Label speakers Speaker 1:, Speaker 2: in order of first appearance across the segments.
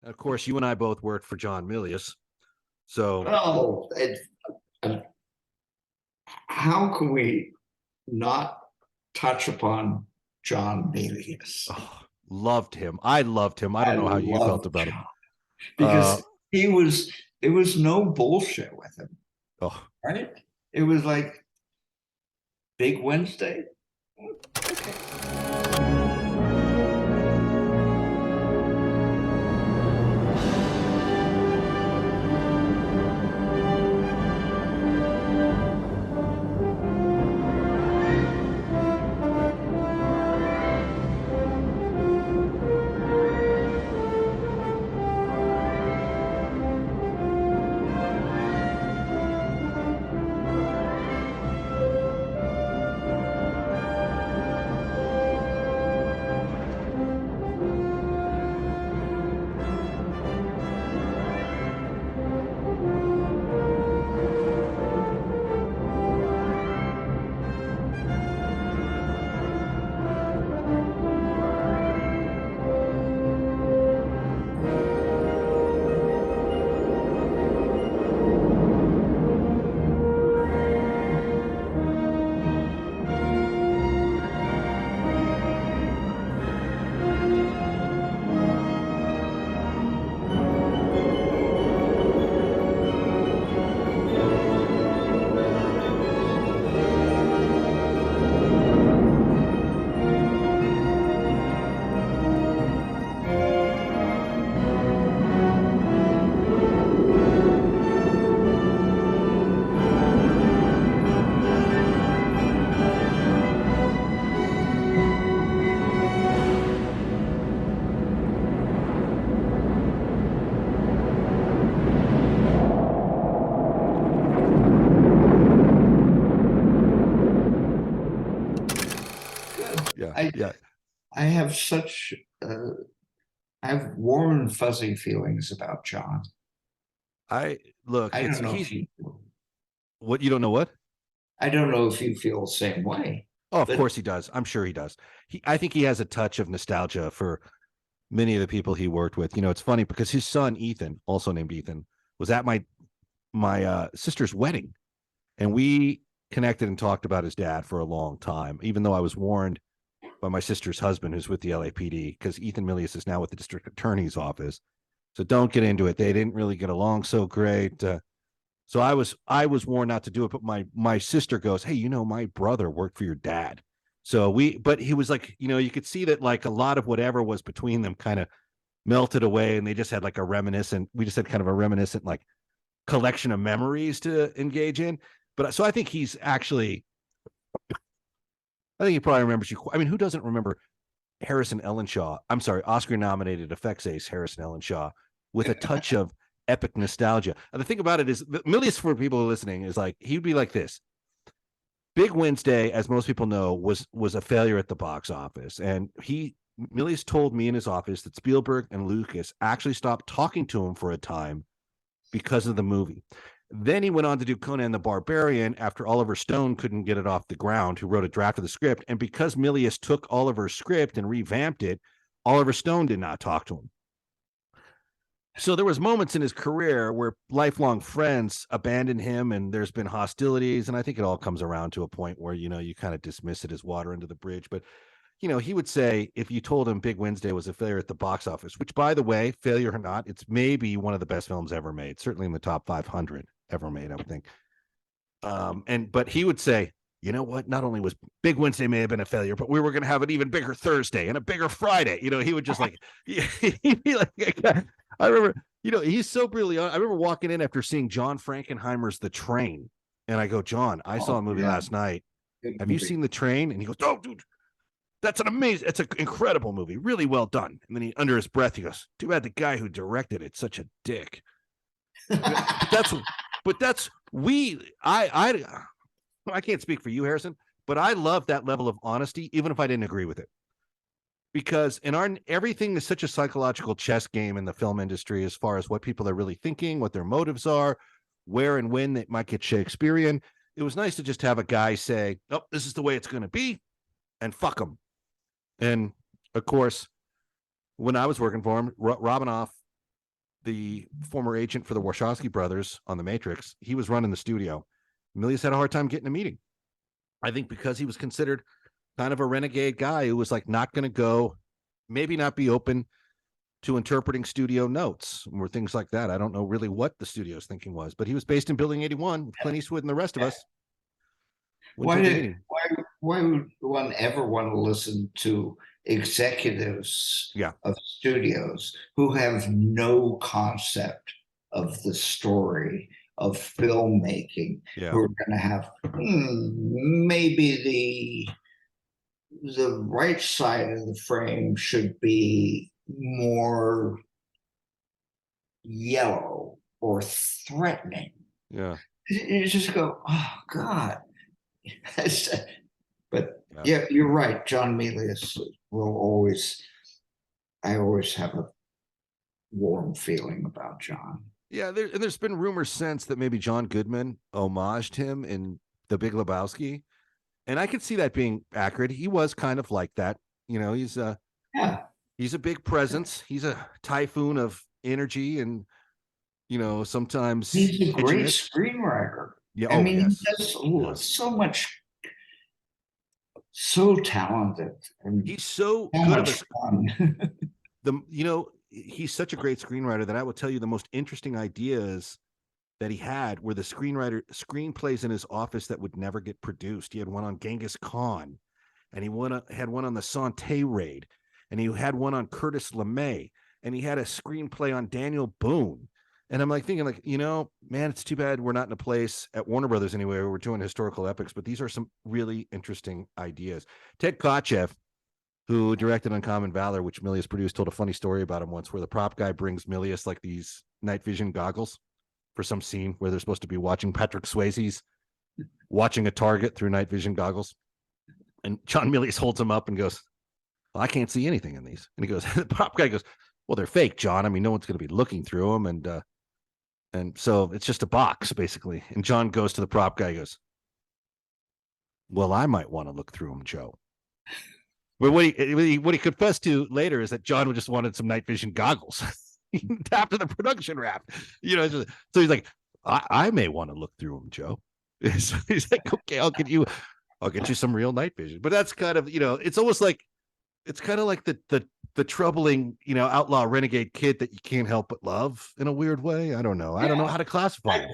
Speaker 1: Of course, you and I both worked for John Milius. So,
Speaker 2: Oh, how can we not touch upon John Milius?
Speaker 1: oh, loved him. I loved him. I
Speaker 2: I
Speaker 1: don't know how you felt
Speaker 2: love
Speaker 1: about him.
Speaker 2: John
Speaker 1: Uh,
Speaker 2: because there was no bullshit with him,
Speaker 1: oh,
Speaker 2: right? It was like Big Wednesday. Okay.
Speaker 1: yeah,
Speaker 2: I
Speaker 1: yeah.
Speaker 2: I have such I have warm and fuzzy feelings about John.
Speaker 1: I look.
Speaker 2: I
Speaker 1: It's
Speaker 2: don't know
Speaker 1: he's
Speaker 2: if you
Speaker 1: what you don't know what?
Speaker 2: I don't know if you feel the same way,
Speaker 1: Oh, of
Speaker 2: but
Speaker 1: course he does. I'm sure he does. I think he has a touch of nostalgia for many of the people he worked with. You know, it's funny because his son Ethan, also named Ethan, was at my sister's wedding, and we connected and talked about his dad for a long time. Even though I was warned by my sister's husband, who's with the LAPD, because Ethan Milius is now with the district attorney's office. So don't get into it. They didn't really get along so great. So I was warned not to do it. But my sister goes, "Hey, my brother worked for your dad." But he was like, you could see that like a lot of whatever was between them kind of melted away, and they just had like a reminiscent. We just had kind of a reminiscent like collection of memories to engage in. But so I think he's actually, I think he probably remembers you. I mean, who doesn't remember Harrison Ellenshaw? I'm sorry, Oscar nominated effects ace Harrison Ellenshaw with a touch of epic nostalgia. And the thing about it is, Milius, for people who are listening, is like, he'd be like this. Big Wednesday, as most people know, was a failure at the box office. And Milius told me in his office that Spielberg and Lucas actually stopped talking to him for a time because of the movie. Then he went on to do Conan the Barbarian after Oliver Stone couldn't get it off the ground, who wrote a draft of the script. And because Milius took Oliver's script and revamped it, Oliver Stone did not talk to him. So there was moments in his career where lifelong friends abandoned him, and there's been hostilities. And I think it all comes around to a point where, you kind of dismiss it as water under the bridge. But, he would say if you told him Big Wednesday was a failure at the box office, which, by the way, failure or not, it's maybe one of the best films ever made, certainly in the top 500 ever made, I would think. But he would say, you know what? Not only was Big Wednesday may have been a failure, but we were going to have an even bigger Thursday and a bigger Friday. He would just like, he'd be like, I remember, he's so brilliant. I remember walking in after seeing John Frankenheimer's The Train. And I go, John, I saw a movie last night. Have you seen The Train? And he goes, oh, dude, it's an incredible movie. Really well done. And then under his breath, he goes, too bad the guy who directed it's such a dick. but that's I can't speak for you, Harrison, but I love that level of honesty, even if I didn't agree with it. Because everything is such a psychological chess game in the film industry, as far as what people are really thinking, what their motives are, where and when they might get Shakespearean. It was nice to just have a guy say, "Oh, this is the way it's going to be," and fuck him. And of course, when I was working for him, Robinoff the former agent for the Wachowski brothers on The Matrix, he was running the studio. Milius had a hard time getting a meeting. I think because he was considered kind of a renegade guy who was like not going to go, maybe not be open to interpreting studio notes or things like that. I don't know really what the studio's thinking was, but he was based in Building 81 with Clint Eastwood and the rest of us.
Speaker 2: Why would one ever want to listen to executives of studios who have no concept of the story of filmmaking, who are going to have maybe the right side of the frame should be more yellow or threatening.
Speaker 1: Yeah.
Speaker 2: You just go, oh God. But yeah, you're right. John Milius I always have a warm feeling about John.
Speaker 1: Yeah, there's been rumors since that maybe John Goodman homaged him in The Big Lebowski. And I could see that being accurate. He was kind of like that. You know, he's a big presence. He's a typhoon of energy, and you know, sometimes
Speaker 2: he's a great screenwriter.
Speaker 1: Yeah,
Speaker 2: I mean, he does so much, so talented, and
Speaker 1: he's so good of fun. He's such a great screenwriter that I will tell you the most interesting ideas that he had were the screenplays in his office that would never get produced. He had one on Genghis Khan, and he had one on the Sante Raid, and he had one on Curtis LeMay, and he had a screenplay on Daniel Boone. And I'm like thinking, like, you know, man, it's too bad we're not in a place at Warner Brothers anyway where we're doing historical epics, but these are some really interesting ideas. Ted Kotcheff, who directed Uncommon Valor, which Milius produced, told a funny story about him once where the prop guy brings Milius like these night vision goggles for some scene where they're supposed to be watching Patrick Swayze's watching a target through night vision goggles. And John Milius holds them up and goes, well, I can't see anything in these. And he goes, the prop guy goes, well, they're fake, John. I mean, no one's going to be looking through them. And so it's just a box, basically. And John goes to the prop guy, goes, well, I might want to look through them, Joe. But what he confessed to later is that John just wanted some night vision goggles after the production wrap. You know, so he's like, I may want to look through them, Joe. So he's like, okay, I'll get you some real night vision. But that's kind of, you know, it's almost like, it's kind of like the troubling, you know, outlaw renegade kid that you can't help but love in a weird way. I don't know. I don't know how to classify him.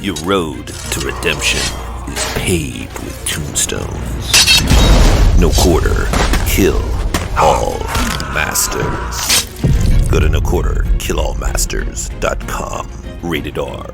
Speaker 3: Your road to redemption is paved with tombstones. No quarter, kill all masters. Go to noquarterkillallmasters.com. Rated R.